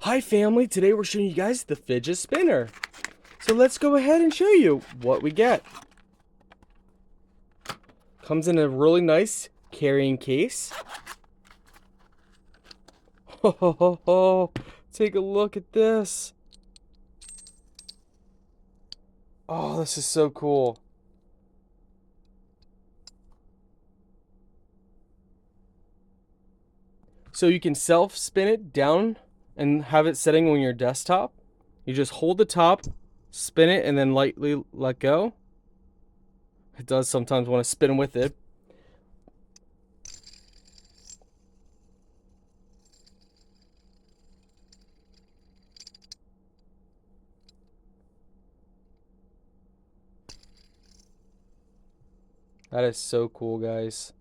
Hi family, today we're showing you guys the fidget spinner. So let's go ahead and show you what we get. Comes in a really nice carrying case. Ho ho ho ho, take a look at this. Oh, this is so cool. So you can self-spin it down and have it setting on your desktop. You just hold the top, spin it, and then lightly let go. It does sometimes want to spin with it. That is so cool, guys.